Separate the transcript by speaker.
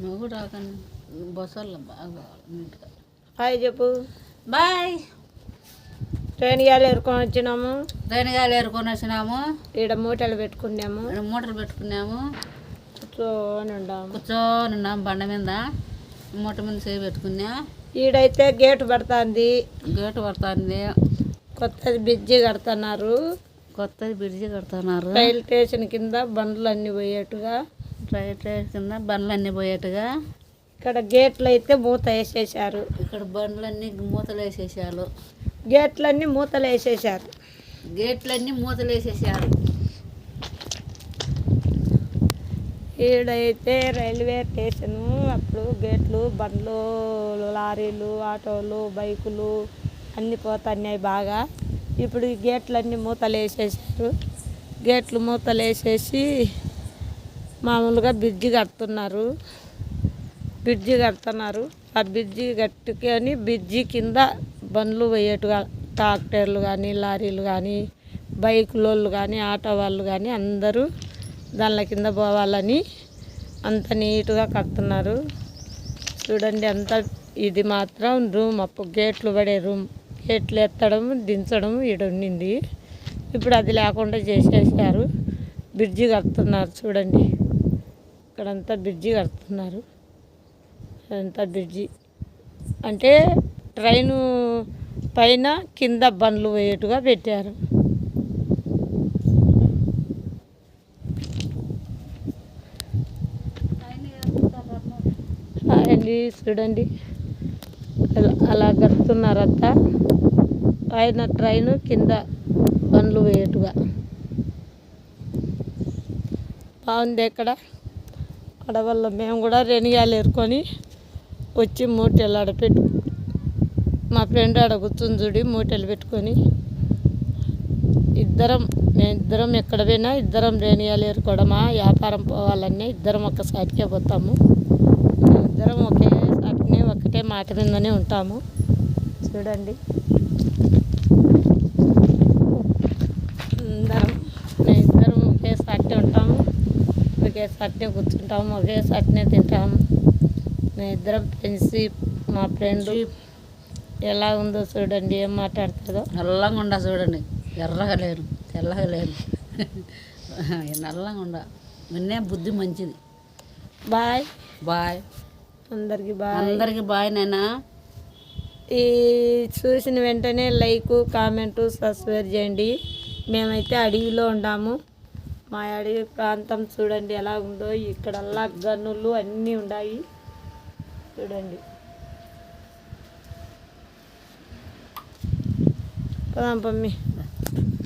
Speaker 1: నువ్వు కూడా రాకండి బస్సుల్లో బాగా నీట్గా.
Speaker 2: హాయ్ చెప్పు.
Speaker 1: బాయ్.
Speaker 2: రేణిగాయలు ఏరుకొని వచ్చినాము.
Speaker 1: రేణిగాయలు ఏరుకొని వచ్చినాము.
Speaker 2: ఈడ మూటలు పెట్టుకున్నాము.
Speaker 1: మూటలు పెట్టుకున్నాము.
Speaker 2: కూర్చొని
Speaker 1: ఉన్నాము బండ మీద. మూట మీద చేయి పెట్టుకున్నా.
Speaker 2: ఈడైతే గేటు పడుతుంది. కొత్తది బ్రిడ్జి కడుతున్నారు. రైల్ స్టేషన్ కింద బండ్లు అన్నీ పోయేట్టుగా. ఇక్కడ గేట్లు అయితే మూత వేసేసారు.
Speaker 1: ఇక్కడ బండ్లన్నీ మూతలు వేసేసారు.
Speaker 2: గేట్లన్నీ మూతలు వేసేసారు. ఈడైతే రైల్వే స్టేషను. అప్పుడు గేట్లు, బండ్లు, లారీలు, ఆటోలు, బైకులు అన్నీ పోతున్నాయి బాగా. ఇప్పుడు ఈ గేట్లన్నీ మూతలు వేసేసారు. గేట్లు మూతలు వేసేసి మామూలుగా బ్రిడ్జి కడుతున్నారు. ఆ బ్రిడ్జి కట్టుకొని బ్రిడ్జి కింద బండ్లు పోయేట్టుగా ట్రాక్టర్లు కానీ, లారీలు కానీ, బైకులోళ్ళు కానీ, ఆటో వాళ్ళు కానీ అందరూ దానిల కింద పోవాలని అంత నీట్గా కడుతున్నారు. చూడండి అంత. ఇది మాత్రం రూమ్. అప్పుడు గేట్లు పడే రూమ్. గేట్లు ఎత్తడం, దించడం ఈడ ఉండింది. ఇప్పుడు అది లేకుండా చేసేసారు. బ్రిడ్జి కడుతున్నారు చూడండి. ఇక్కడంతా బ్రిడ్జి కడుతున్నారు. అదంతా బ్రిడ్జి అంటే ట్రైను పైన కింద బండ్లు పోయేట్టుగా పెట్టారు. అండి చూడండి అలా కడుతున్నారంతా. పైన ట్రైను కింద బండ్లు పోయేట్టుగా బాగుంది. ఇక్కడ అడవల్ల మేము కూడా రేణిగాయలు ఏరుకొని వచ్చి మూటలు ఆడపెట్టు. మా ఫ్రెండ్ ఆడ కూర్చుని చూడి మూటలు పెట్టుకొని మేమిద్దరం ఎక్కడ పోయినా ఇద్దరం రేణిగాయలు ఏరుకోవడమా, వ్యాపారం పోవాలన్నా ఇద్దరం ఒక్కసారికే పోతాము. మేమిద్దరం ఒకేసారినే ఒకటే మాట మీదనే ఉంటాము. చూడండి మేమిద్దరం ఒకేసారినే ఉంటాము, ఒకేసారినే కూర్చుంటాము, ఒకేసారినే తింటాము. మేమిద్దరం ఫ్రెండ్షిప్. మా ఫ్రెండ్ ఎలా ఉందో చూడండి, ఏం మాట్లాడుతుందో.
Speaker 1: నల్లంగా ఉండ చూడండి. ఎర్రగా లేరు, తెల్లగా లేరు. నల్లంగా ఉండ. విన్నే బుద్ధి మంచిది.
Speaker 2: బాయ్.
Speaker 1: అందరికీ బాయ్ నైనా.
Speaker 2: ఈ చూసిన వెంటనే లైక్, కామెంటు, సబ్స్క్రైబ్ చేయండి. మేమైతే అడవిలో ఉన్నాము. మా అడవి ప్రాంతం చూడండి ఎలా ఉందో. ఇక్కడల్లా గనులు అన్నీ ఉన్నాయి చూడండి. పదాం పమ్మి.